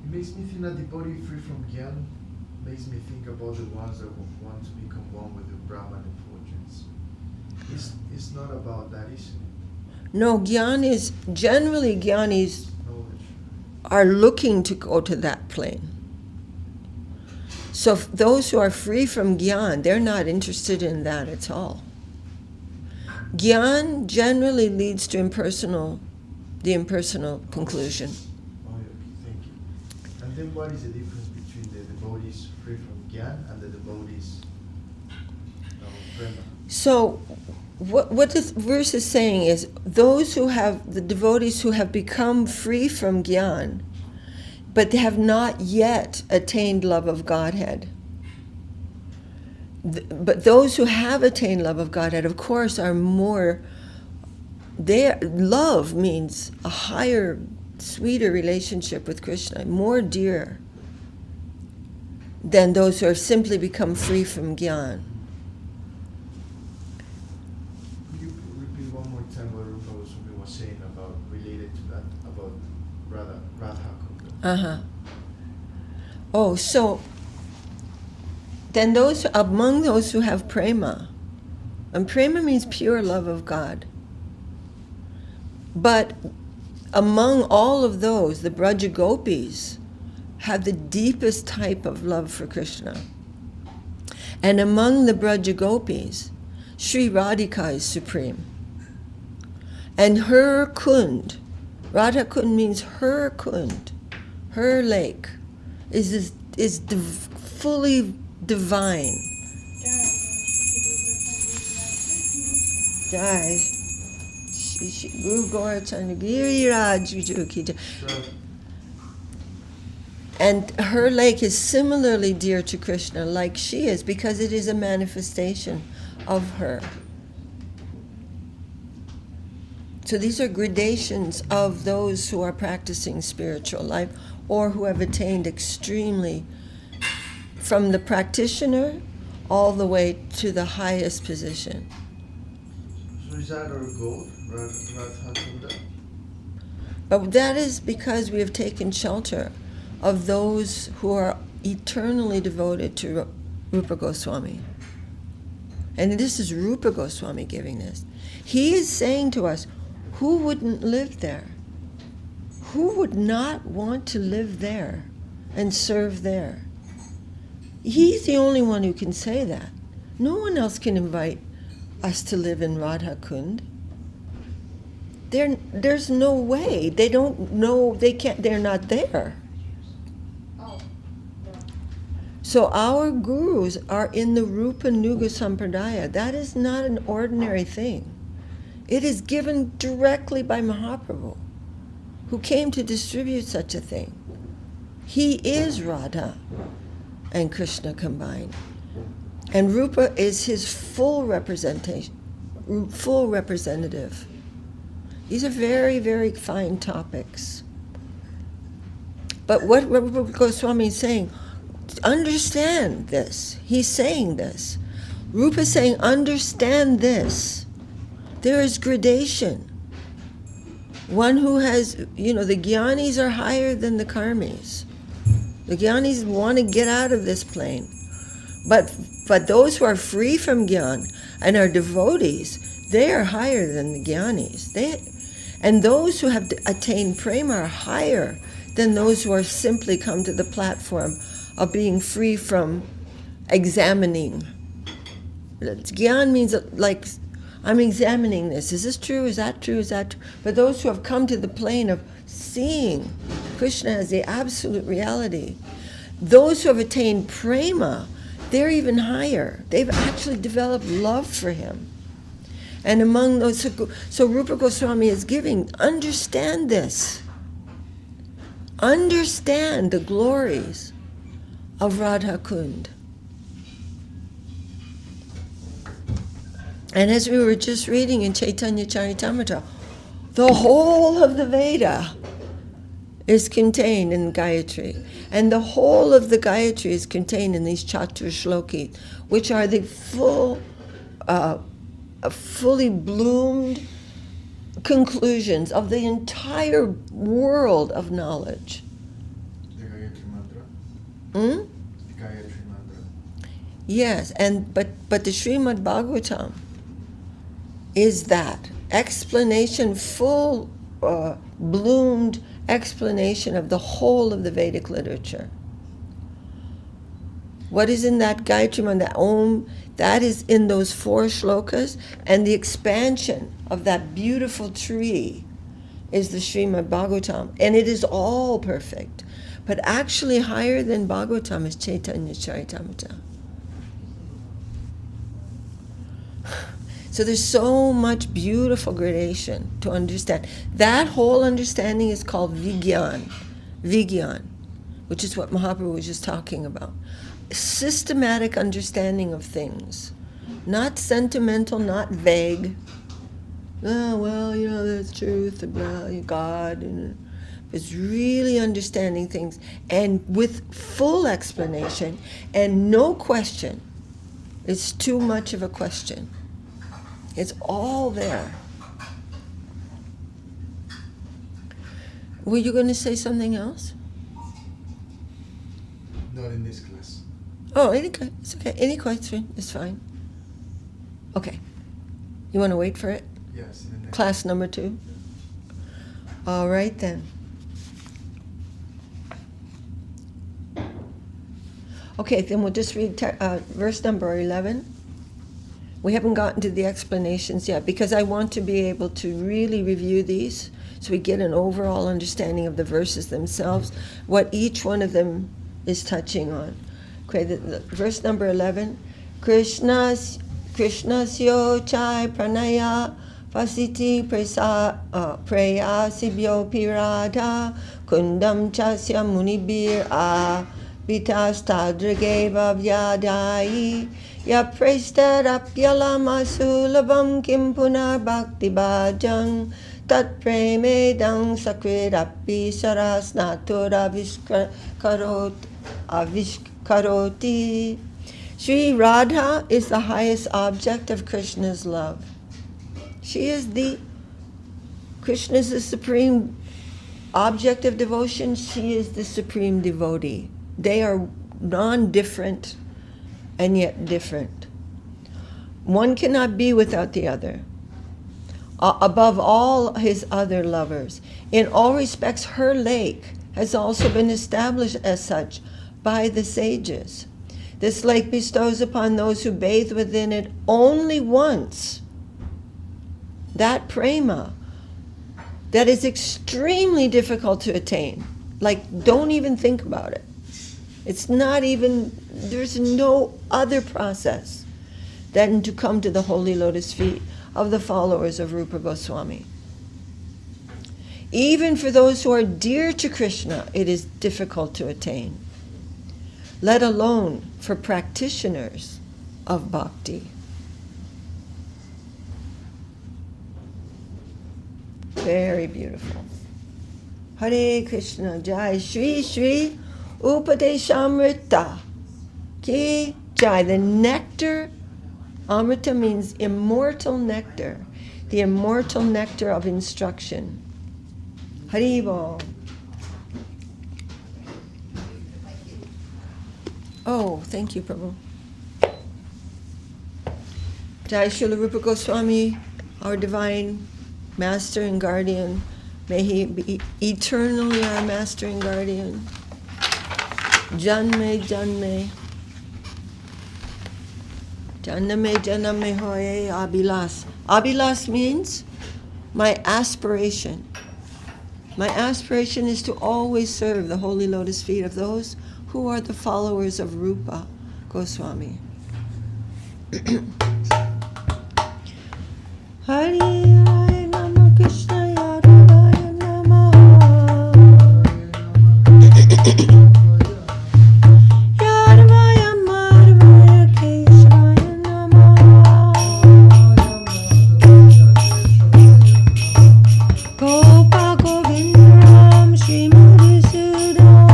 me think that devotee free from Gyan makes me think about the ones that want to become one with the Brahman effulgence. It's not about that, isn't it? No, generally Gyanis Knowledge. are looking to go to that plane. So those who are free from Gyan, they're not interested in that at all. Gyan generally leads to the impersonal conclusion. Oh, okay, thank you. And then what is the difference between the devotees free from Gyan and the devotees prema? So what this verse is saying is the devotees who have become free from Gyan, but they have not yet attained love of Godhead. But those who have attained love of Godhead, of course, are more, their love means a higher, sweeter relationship with Krishna, more dear than those who have simply become free from Gyan. Could you repeat one more time what Rupa Goswami was saying about, related to that, about Radha Kunda? Oh, so then among those who have prema, and prema means pure love of God, but among all of those, the Braja Gopis have the deepest type of love for Krishna. And among the Braja Gopis, Sri Radhika is supreme. And her kund, Radha Kund means her kund, her lake, is fully divine. Jaya. Guru Gaurachandra Giriraj ki Jai. And her lake is similarly dear to Krishna, like she is, because it is a manifestation of her. So these are gradations of those who are practicing spiritual life or who have attained extremely, from the practitioner all the way to the highest position. So is that our goal, Radha Kunda? But that is because we have taken shelter of those who are eternally devoted to Rupa Goswami. And this is Rupa Goswami giving this. He is saying to us, who wouldn't live there? Who would not want to live there and serve there? He's the only one who can say that. No one else can invite us to live in Radha Kund. There's no way. They don't know, they're not there. So our gurus are in the Rupa Nuga Sampradaya. That is not an ordinary thing. It is given directly by Mahaprabhu, who came to distribute such a thing. He is Radha and Krishna combined. And Rupa is his full representation, full representative. These are very, very fine topics. But what Rupa Goswami is saying, understand this. He's saying this. Rupa is saying, understand this. There is gradation. One who has, the Gyanis are higher than the Karmis. The Gyanis want to get out of this plane. But those who are free from Gyan and are devotees, they are higher than the Gyanis. And those who have attained prema are higher than those who are simply come to the platform of being free from examining. Gyan means like, I'm examining this. Is this true? Is that true? Is that true? But those who have come to the plane of seeing Krishna as the absolute reality, those who have attained prema, they're even higher. They've actually developed love for him. And among those, so Rupa Goswami is giving, understand this. Understand the glories of Radha Kund. And as we were just reading in Caitanya Charitamrta, the whole of the Veda is contained in Gayatri. And the whole of the Gayatri is contained in these Chatur Shlokis, which are the fully bloomed conclusions of the entire world of knowledge. The Gayatri Mantra? Hmm? The Gayatri Mantra. Yes, but the Srimad Bhagavatam is that explanation, full bloomed explanation of the whole of the Vedic literature. What is in that Gayatri Mantra, that Om, that is in those 4 shlokas, and the expansion of that beautiful tree is the Srimad Bhagavatam, and it is all perfect. But actually higher than Bhagavatam is Caitanya Charitamrta. So there's so much beautiful gradation to understand. That whole understanding is called Vigyan, which is what Mahaprabhu was just talking about. Systematic understanding of things, not sentimental, not vague. Oh, well, there's truth about God. It's really understanding things, and with full explanation and no question. It's too much of a question. It's all there. Were you going to say something else? Not in this class. Oh, it's okay. Any question is fine. Okay. You want to wait for it? Yes, in the next Class number 2? All right then. Okay, then we'll just read verse number 11. We haven't gotten to the explanations yet because I want to be able to really review these so we get an overall understanding of the verses themselves, what each one of them is touching on. Okay, the verse number 11. Krishnas yo chai pranaya vasiti prayasibhyo pirada kundam chasya munibir vitastadrigeva vyadai ya prestadapyalamasulavam kim punar bhakti bhajang tat premedang sakrirapi sarasnatura avishkaroti. Sri Radha is the highest object of Krishna's love. She is Krishna is the supreme object of devotion. She is the supreme devotee. They are non-different and yet different. One cannot be without the other. Above all his other lovers, in all respects, her lake has also been established as such by the sages. This lake bestows upon those who bathe within it only once that prema that is extremely difficult to attain. Like, don't even think about it. It's not even, there's no other process than to come to the holy lotus feet of the followers of Rupa Goswami. Even for those who are dear to Krishna, it is difficult to attain. Let alone for practitioners of bhakti. Very beautiful. Hare Krishna, Jai Sri Sri Upadesamrta. Ki Jai. The nectar, Amrita means immortal nectar, the immortal nectar of instruction. Haribo. Oh, thank you, Prabhu. Jai Srila Rupa Goswami, our divine master and guardian. May he be eternally our master and guardian. Janme, janme. Janame, janame hoye abhilas. Abhilas means my aspiration. My aspiration is to always serve the holy lotus feet of those who are the followers of Rupa Goswami. Hari Hari Nama Krishna Yadavaya Namaha. Yadavaya Madhavaya Keshvaya Namaha. Gopa Govindaram Srimati Sudam.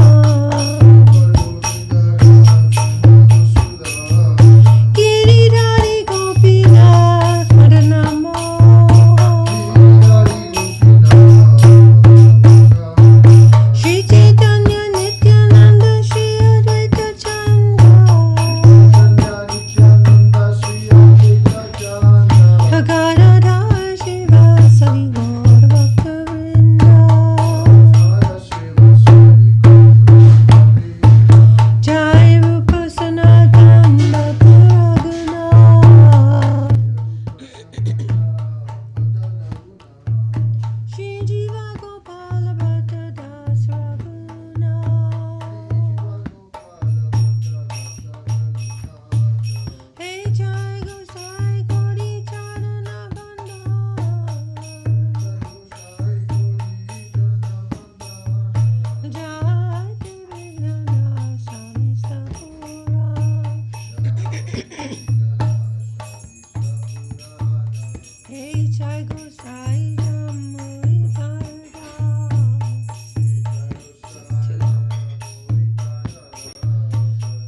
Giridhari Gopinath Madanamo. Shri Caitanya Nityananda Shri Advaita Chanda. Bhagavata Shiva Sari Gaur Bhakta-vrinda. Jai Rupa Sanatan Bhakta Raghunath. Shri Jiva Gopala Bhatta Das Raghunath. Hey Jai Gosai Gauri Charana Bandha. Jai Devi Nanda Swami Sakura. Hey Jai Gosai Jamui Bharata.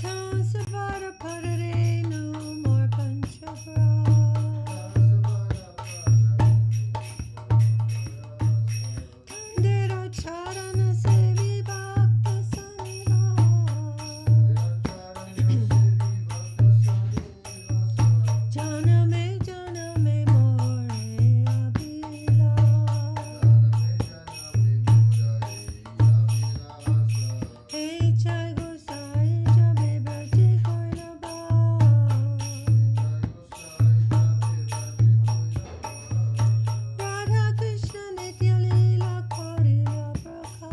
Tasavara Parare no more Panchapra. Tandera Charana Sevi Bhakta Sangha. Janame Janame More Abhila. Hey Jai Gosai Jabe Bhaji Koilaba. Radha Krishna Nitya Leela Korila Prakha.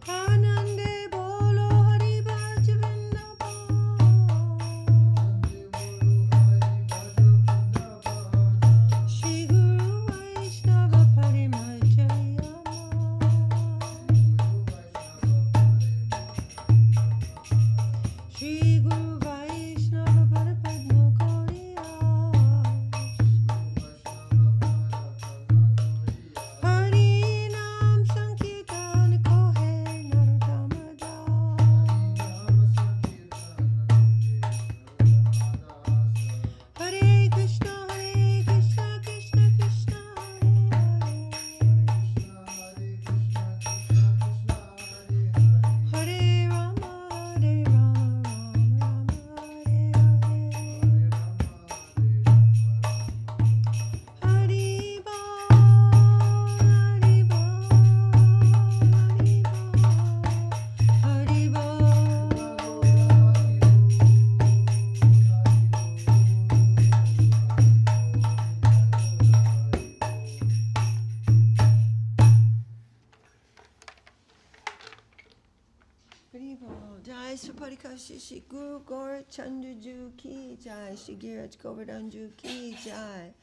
Anande Bolo Hari Bhaj Vrindavan. Shri Guru Vaishnava Parimachayama. Shri Guru Vaishnava Parapadma Koriya. Hari Nam Sankirtan Kohe Narottamada. Hare Krishna Krishna Krishna Hare Hare. Hare Rama Hare Rama Rama Rama Hare Hare. Haribo Haribo Haribo Haribo. Jai Suparikashi Shri Guru Gaur Chandraju Ki Jai Shri Giraj Govardhanju Ki Jai.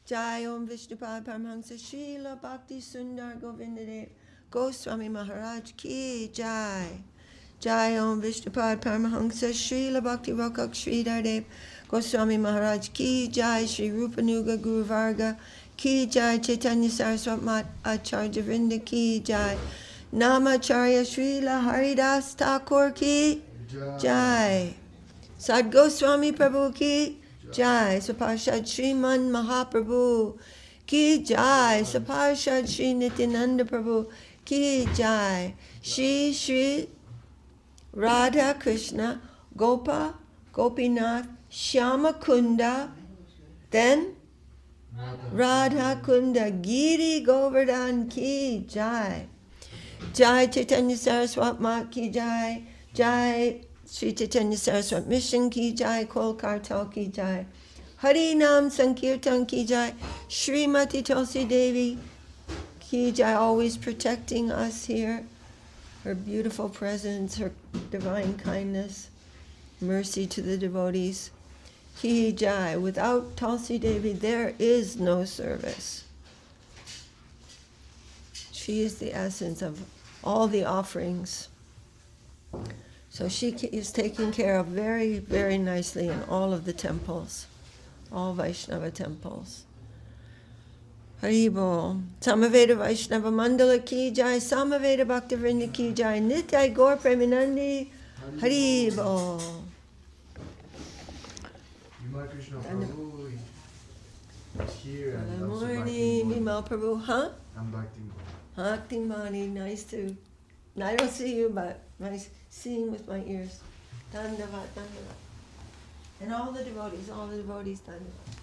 Jai Om Vishnupad Paramhansa Srila Bhakti Sundar Govindadev Goswami Maharaj Ki Jai. Jai Om Vishnupad Paramahansa Srila Bhakti Rakak Sridhar Dev Goswami Maharaj Ki Jai, Sri Rupa Nuga Guru Varga Ki Jai, Caitanya Saraswat Mat Acharya Vrinda Ki Jai, Namacharya Srila Haridas Thakur Ki Jai, Sad Goswami Prabhu Ki Jai, Saparshad Sriman Mahaprabhu Ki Jai, Saparshad Sri Nityananda Prabhu Ki Jai, Shri Radha Krishna Gopa Gopinath Shyama Kunda, then Radha Kunda Giri Govardhan Ki Jai, Jai Chaitanya Saraswat Mat Ki Jai, Jai Sri Chaitanya Saraswat Mission Ki Jai, Kol Kartal Ki Jai, Hari Nam Sankirtan Ki Jai, Srimati Tulsi Devi Ki Jai, always protecting us here, her beautiful presence, her divine kindness, mercy to the devotees. Ki Jai, without Tulsi Devi there is no service. She is the essence of all the offerings. So she is taken care of very, very nicely in all of the temples, all Vaishnava temples. Haribol. Samaveda Vaishnava Mandala Ki Jai, Samaveda Bhaktivinoda Ki Jai, Nityai Gaur Premanandi Haribol. Vimal Krishna Prabhu is here and Good also morning, Bhakti Vimal Prabhu. Huh? I'm Bhakti. Bhakti Mani, nice to. I don't see you, but nice seeing with my ears. Dandavat, Dandavat. And all the devotees, Dandavat.